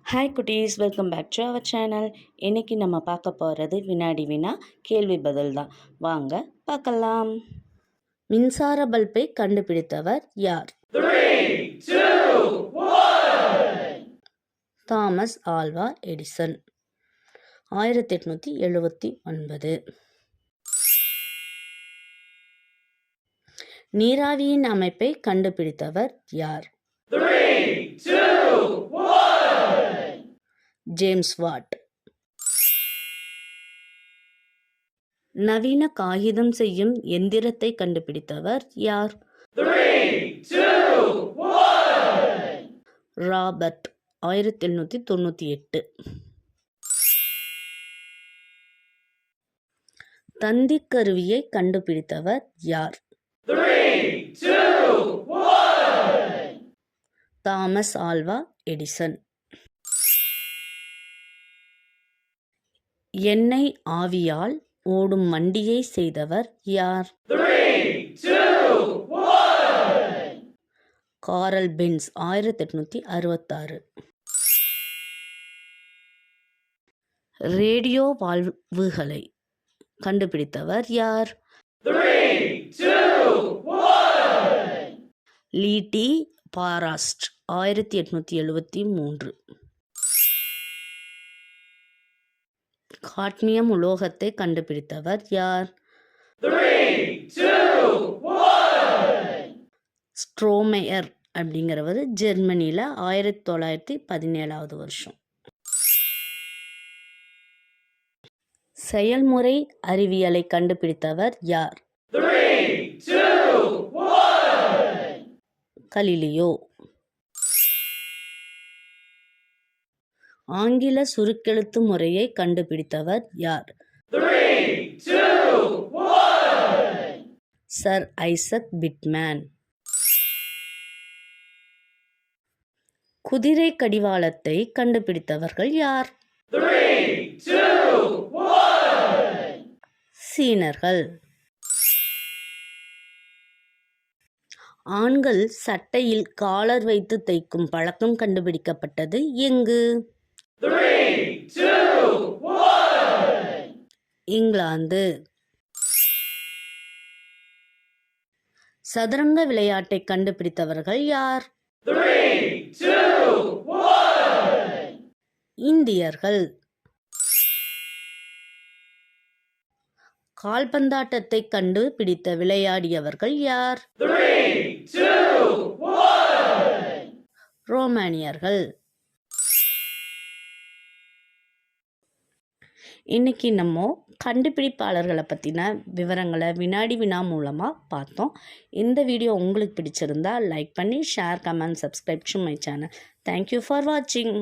Hi குட்டீஸ், welcome back to our channel. இன்றைக்கி நம்ம பார்க்க போகிறது வினாடி வினா கேள்வி பதில் தான். வாங்க பார்க்கலாம். மின்சார பல்பை கண்டுபிடித்தவர் யார்? 3, 2, 1. Thomas Alva Edison, 1879. நீராவியின் அமைப்பை கண்டுபிடித்தவர் யார்? 3, 2, 1. James what. நவீன காகிதம் செய்யும் எந்திரத்தை கண்டுபிடித்தவர் யார்? 3, 2, 1. ராபர்ட், 1798. தந்திக் கருவியை கண்டுபிடித்தவர் யார்? 3, 2, 1. Thomas Alva Edison. எண்ணெய் ஆவியால் ஓடும் வண்டியை செய்தவர் யார்? 3, 2, 1. காரல் பென்ஸ், 1866. ரேடியோ வால்வுகளை கண்டுபிடித்தவர் யார்? 3, 2, 1. லீட்டி பாராஸ்ட், 1873. காட்மியம் உலோகத்தை கண்டுபிடித்தவர் யார்? 3, 2, 1. ஸ்ட்ரோமேயர் அப்படிங்கிறவர் ஜெர்மனியில் 1917 வருஷம். செயல்முறை அறிவியலை கண்டுபிடித்தவர் யார்? 3, 2, 1. கலிலியோ. ஆங்கில சுருக்கெழுத்து முறையை கண்டுபிடித்தவர் யார்? 3, 2, 1. Sir Isaac Pitman. குதிரை கடிவாளத்தை கண்டுபிடித்தவர்கள் யார்? 3, 2, 1. சீனர்கள். ஆண்கள் சட்டையில் காலர் வைத்து தைக்கும் பழக்கம் கண்டுபிடிக்கப்பட்டது எங்கு? 3, 2, 1. இங்கிலாந்து. சதுரங்க விளையாட்டை கண்டுபிடித்தவர்கள் யார்? 3, 2, 1. இந்தியர்கள். கால்பந்தாட்டத்தை கண்டுபிடித்த விளையாடியவர்கள் யார்? 3, 2, 1. ரோமானியர்கள். இன்னைக்கு நம்ம கண்டுபிடிப்பாளர்களை பற்றின விவரங்களை வினாடி வினா மூலமாக பார்த்தோம். இந்த வீடியோ உங்களுக்கு பிடிச்சிருந்தா லைக் பண்ணி share, comment, subscribe to my channel. Thank you for வாட்சிங்.